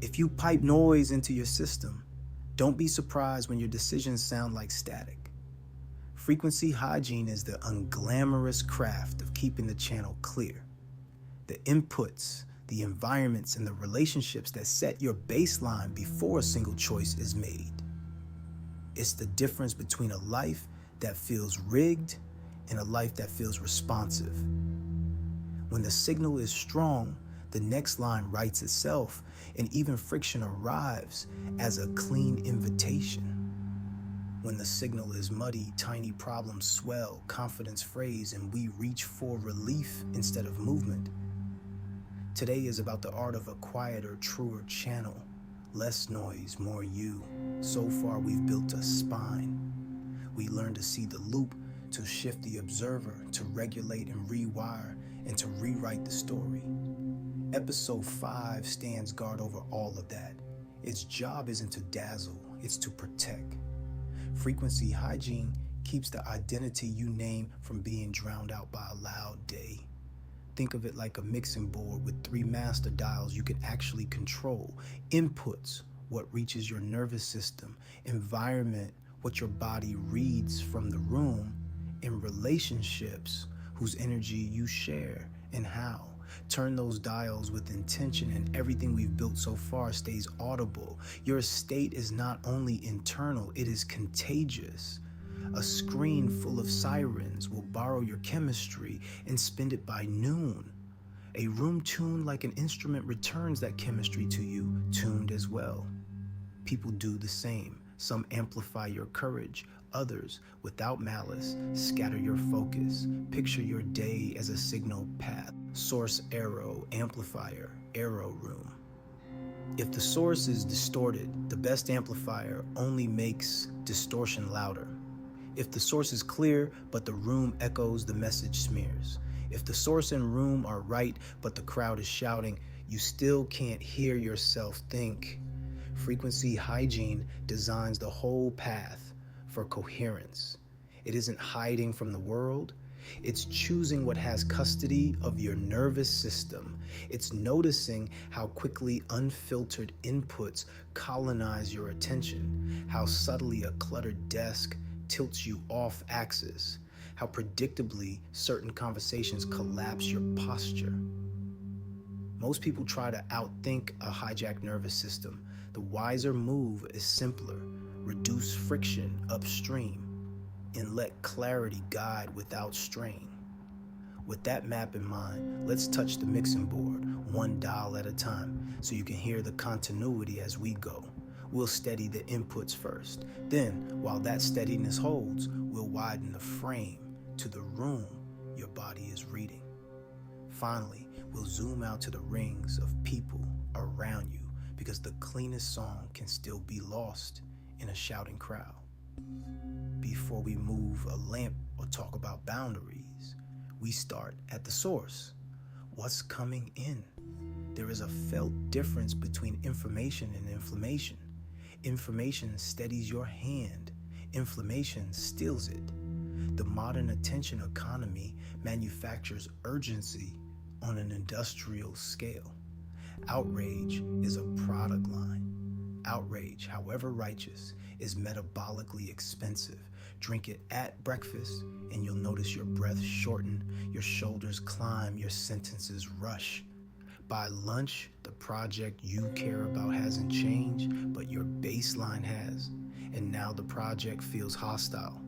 If you pipe noise into your system, don't be surprised when your decisions sound like static. Frequency hygiene is the unglamorous craft of keeping the channel clear. The inputs, the environments, and the relationships that set your baseline before a single choice is made. It's the difference between a life that feels rigged and a life that feels responsive. When the signal is strong, the next line writes itself, and even friction arrives as a clean invitation. When the signal is muddy, tiny problems swell, confidence frays, and we reach for relief instead of movement. Today is about the art of a quieter, truer channel. Less noise, more you. So far, we've built a spine. We learn to see the loop, to shift the observer, to regulate and rewire, and to rewrite the story. Episode 5 stands guard over all of that. Its job isn't to dazzle, it's to protect. Frequency hygiene keeps the identity you name from being drowned out by a loud day. Think of it like a mixing board with 3 master dials you can actually control. Inputs, what reaches your nervous system. Environment, what your body reads from the room. And relationships, whose energy you share and how. Turn those dials with intention and everything we've built so far stays audible. Your state is not only internal, it is contagious. A screen full of sirens will borrow your chemistry and spend it by noon. A room tuned like an instrument returns that chemistry to you, tuned as well. People do the same. Some amplify your courage, others, without malice, scatter your focus. Picture your day as a signal path. Source arrow, amplifier, arrow room. If the source is distorted, the best amplifier only makes distortion louder. If the source is clear, but the room echoes, the message smears. If the source and room are right, but the crowd is shouting, you still can't hear yourself think. Frequency hygiene designs the whole path for coherence. It isn't hiding from the world. It's choosing what has custody of your nervous system. It's noticing how quickly unfiltered inputs colonize your attention, how subtly a cluttered desk tilts you off axis, how predictably certain conversations collapse your posture. Most people try to outthink a hijacked nervous system. The wiser move is simpler. Reduce friction upstream and let clarity guide without strain. With that map in mind, let's touch the mixing board, one dial at a time, so you can hear the continuity as we go. We'll steady the inputs first. Then, while that steadiness holds, we'll widen the frame to the room your body is reading. Finally, we'll zoom out to the rings of people around you, because the cleanest song can still be lost in a shouting crowd. Before we move a lamp or talk about boundaries, we start at the source. What's coming in? There is a felt difference between information and inflammation. Information steadies your hand. Inflammation steals it. The modern attention economy manufactures urgency on an industrial scale. Outrage is a product line. Outrage, however righteous, is metabolically expensive. Drink it at breakfast and you'll notice your breath shorten, your shoulders climb, your sentences rush. By lunch, the project you care about hasn't changed, but your baseline has. And now the project feels hostile.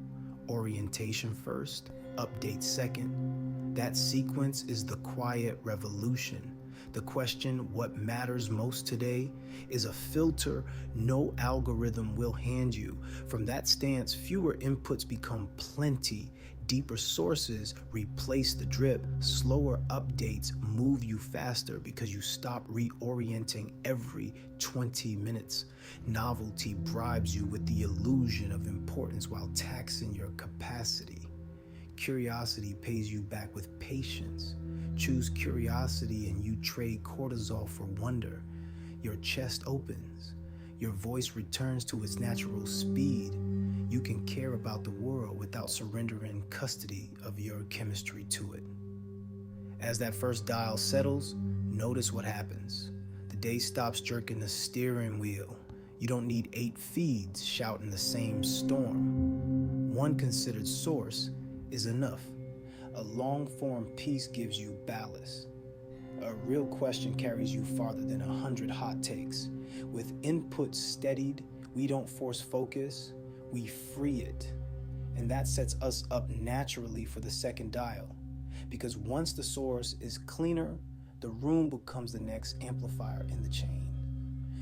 Orientation first, update second. That sequence is the quiet revolution. The question, what matters most today, is a filter no algorithm will hand you. From that stance, fewer inputs become plenty. Deeper sources replace the drip. Slower updates move you faster because you stop reorienting every 20 minutes. Novelty bribes you with the illusion of importance while taxing your capacity. Curiosity pays you back with patience. Choose curiosity and you trade cortisol for wonder. Your chest opens. Your voice returns to its natural speed. You can care about the world without surrendering custody of your chemistry to it. As that first dial settles, notice what happens. The day stops jerking the steering wheel. You don't need 8 feeds shouting the same storm. One considered source is enough. A long-form piece gives you ballast. A real question carries you farther than 100 hot takes. With input steadied, we don't force focus, we free it. And that sets us up naturally for the second dial. Because once the source is cleaner, the room becomes the next amplifier in the chain.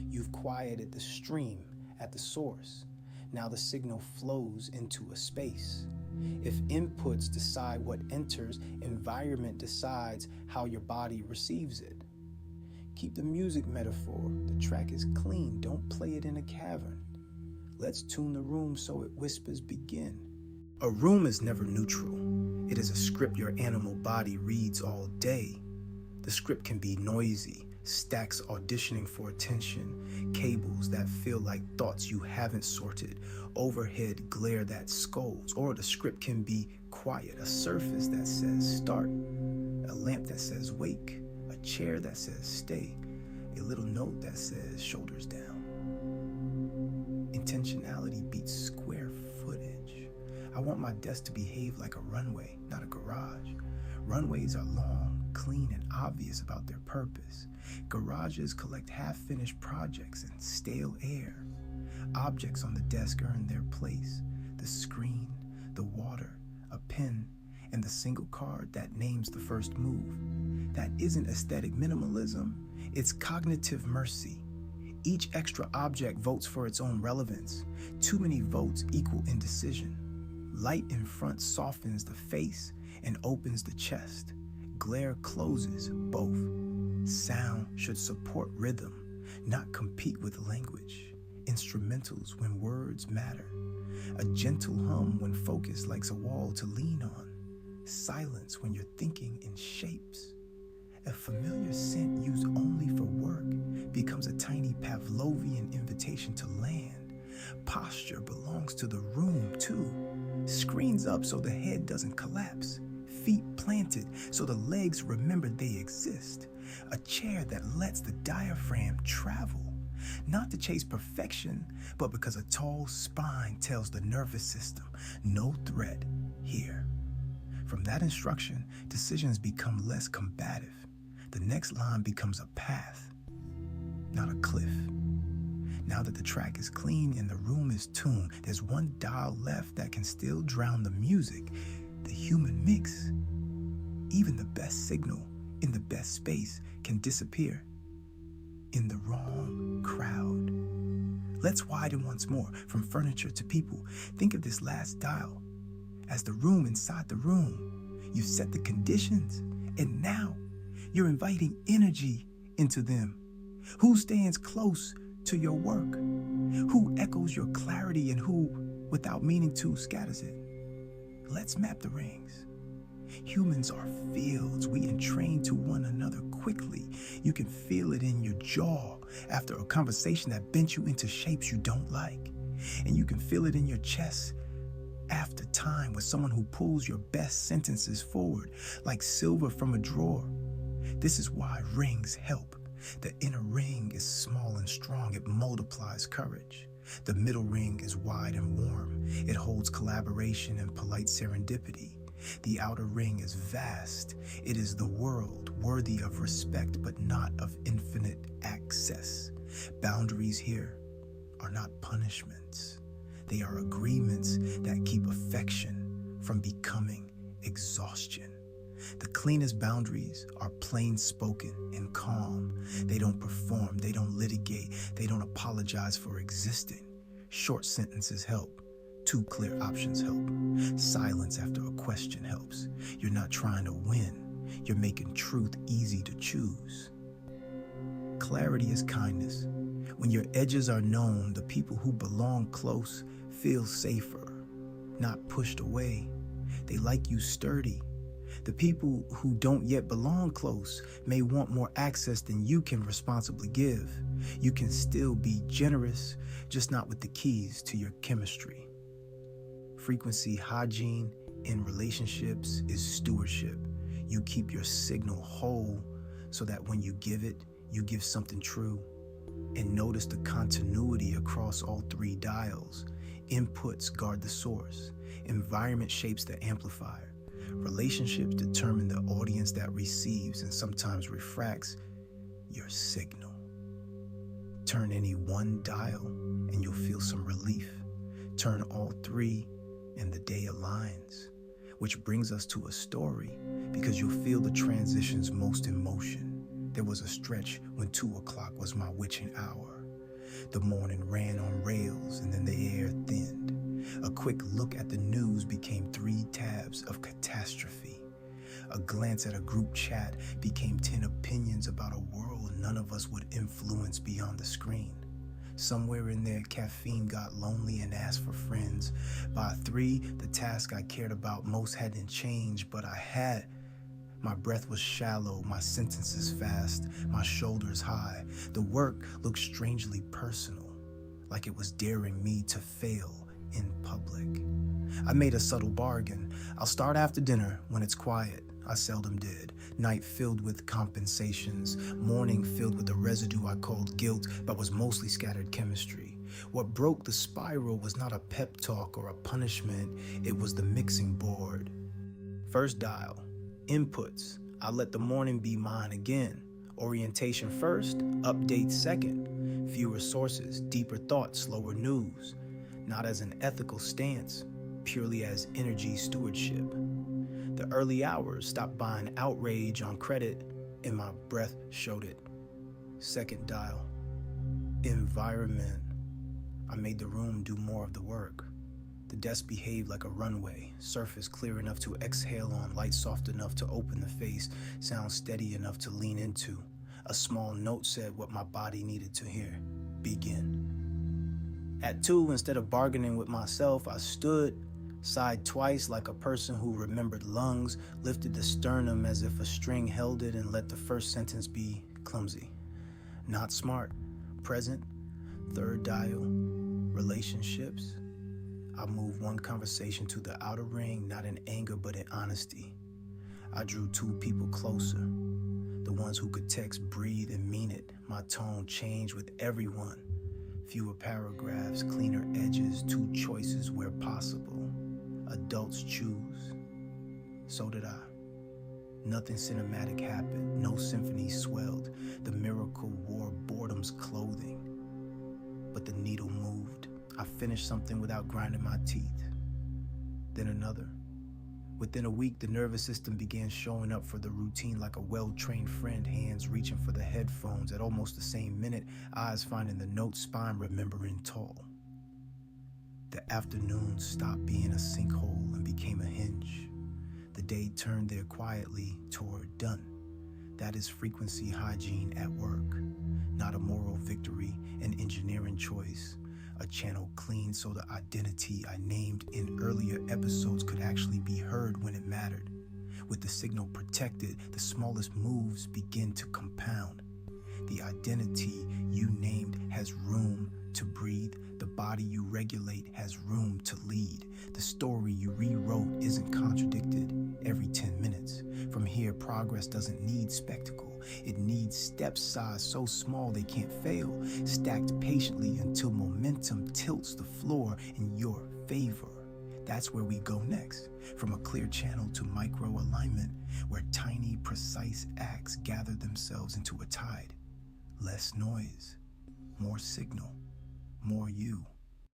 You've quieted the stream at the source. Now the signal flows into a space. If inputs decide what enters, environment decides how your body receives it. Keep the music metaphor. The track is clean. Don't play it in a cavern. Let's tune the room so it whispers begin. A room is never neutral. It is a script your animal body reads all day. The script can be noisy, stacks auditioning for attention, cables that feel like thoughts you haven't sorted, overhead glare that scolds. Or the script can be quiet, a surface that says start, a lamp that says wake, a chair that says stay, a little note that says shoulders down. Intentionality beats square footage. I want my desk to behave like a runway, not a garage. Runways are long, clean, and obvious about their purpose. Garages collect half-finished projects and stale air. Objects on the desk earn their place. The screen, the water, a pen, and the single card that names the first move. That isn't aesthetic minimalism, it's cognitive mercy. Each extra object votes for its own relevance. Too many votes equal indecision. Light in front softens the face and opens the chest. Glare closes both. Sound should support rhythm, not compete with language. Instrumentals when words matter. A gentle hum when focus likes a wall to lean on. Silence when you're thinking in shapes. A familiar scent used only for work becomes a tiny Pavlovian invitation to land. Posture belongs to the room too. Screens up so the head doesn't collapse. Feet planted so the legs remember they exist. A chair that lets the diaphragm travel. Not to chase perfection, but because a tall spine tells the nervous system, no threat here. From that instruction, decisions become less combative. The next line becomes a path, not a cliff. Now that the track is clean and the room is tuned, there's one dial left that can still drown the music, the human mix. Even the best signal in the best space can disappear in the wrong crowd. Let's widen once more, from furniture to people. Think of this last dial as the room inside the room. You've set the conditions, and now you're inviting energy into them. Who stands close to your work? Who echoes your clarity and who, without meaning to, scatters it? Let's map the rings. Humans are fields. We entrain to one another quickly. You can feel it in your jaw after a conversation that bent you into shapes you don't like. And you can feel it in your chest after time with someone who pulls your best sentences forward like silver from a drawer. This is why rings help. The inner ring is small and strong. It multiplies courage. The middle ring is wide and warm. It holds collaboration and polite serendipity. The outer ring is vast. It is the world, worthy of respect but not of infinite access. Boundaries here are not punishments. They are agreements that keep affection from becoming exhaustion. The cleanest boundaries are plain spoken and calm. They don't perform, they don't litigate, they don't apologize for existing. Short sentences help. 2 clear options help. Silence after a question helps. You're not trying to win. You're making truth easy to choose. Clarity is kindness. When your edges are known, the people who belong close feel safer, not pushed away. They like you sturdy. The people who don't yet belong close may want more access than you can responsibly give. You can still be generous, just not with the keys to your chemistry. Frequency hygiene in relationships is stewardship. You keep your signal whole so that when you give it, You give something true, and notice the continuity across all three dials. Inputs guard the source. Environment shapes the amplifier. Relationships determine the audience that receives and sometimes refracts your signal. Turn any one dial and you'll feel some relief. Turn all three and the day aligns. Which brings us to a story, because you'll feel the transitions most in motion. There was a stretch when 2 o'clock was my witching hour. The morning ran on rails and then the air thinned. A quick look at the news became 3 tabs of catastrophe. A glance at a group chat became 10 opinions about a world none of us would influence beyond the screen. Somewhere in there, caffeine got lonely and asked for friends. By 3, the task I cared about most hadn't changed, but I had. My breath was shallow, my sentences fast, my shoulders high. The work looked strangely personal, like it was daring me to fail in public. I made a subtle bargain. I'll start after dinner when it's quiet. I seldom did. Night filled with compensations. Morning filled with the residue I called guilt, but was mostly scattered chemistry. What broke the spiral was not a pep talk or a punishment. It was the mixing board. First dial. Inputs. I let the morning be mine again. Orientation first, update second. Fewer sources, deeper thought, slower news. Not as an ethical stance, purely as energy stewardship. The early hours stopped buying outrage on credit, and my breath showed it. Second dial. Environment. I made the room do more of the work. The desk behaved like a runway, surface clear enough to exhale on, light soft enough to open the face, sound steady enough to lean into. A small note said what my body needed to hear. Begin. At 2, instead of bargaining with myself, I stood, sighed twice like a person who remembered lungs, lifted the sternum as if a string held it, and let the first sentence be clumsy. Not smart. Present. Third dial. Relationships. I moved one conversation to the outer ring, not in anger but in honesty. I drew 2 people closer. The ones who could text, breathe, and mean it. My tone changed with everyone. Fewer paragraphs, cleaner edges, 2 choices where possible. Adults choose. So did I. Nothing cinematic happened. No symphony swelled. The miracle wore boredom's clothing. But the needle moved. I finished something without grinding my teeth. Then another. Within a week, the nervous system began showing up for the routine like a well-trained friend, hands reaching for the headphones at almost the same minute, eyes finding the note, spine remembering tall. The afternoon stopped being a sinkhole and became a hinge. The day turned there quietly toward done. That is frequency hygiene at work. Not a moral victory, an engineering choice. A channel clean so the identity I named in earlier episodes could actually be heard when it mattered. With the signal protected, the smallest moves begin to compound. The identity you named has room to breathe. The body you regulate has room to lead. The story you rewrote isn't contradicted every 10 minutes. From here, progress doesn't need spectacle. It needs steps sized so small they can't fail, stacked patiently until momentum tilts the floor in your favor. That's where we go next, from a clear channel to micro alignment, where tiny, precise acts gather themselves into a tide. Less noise, more signal, more you.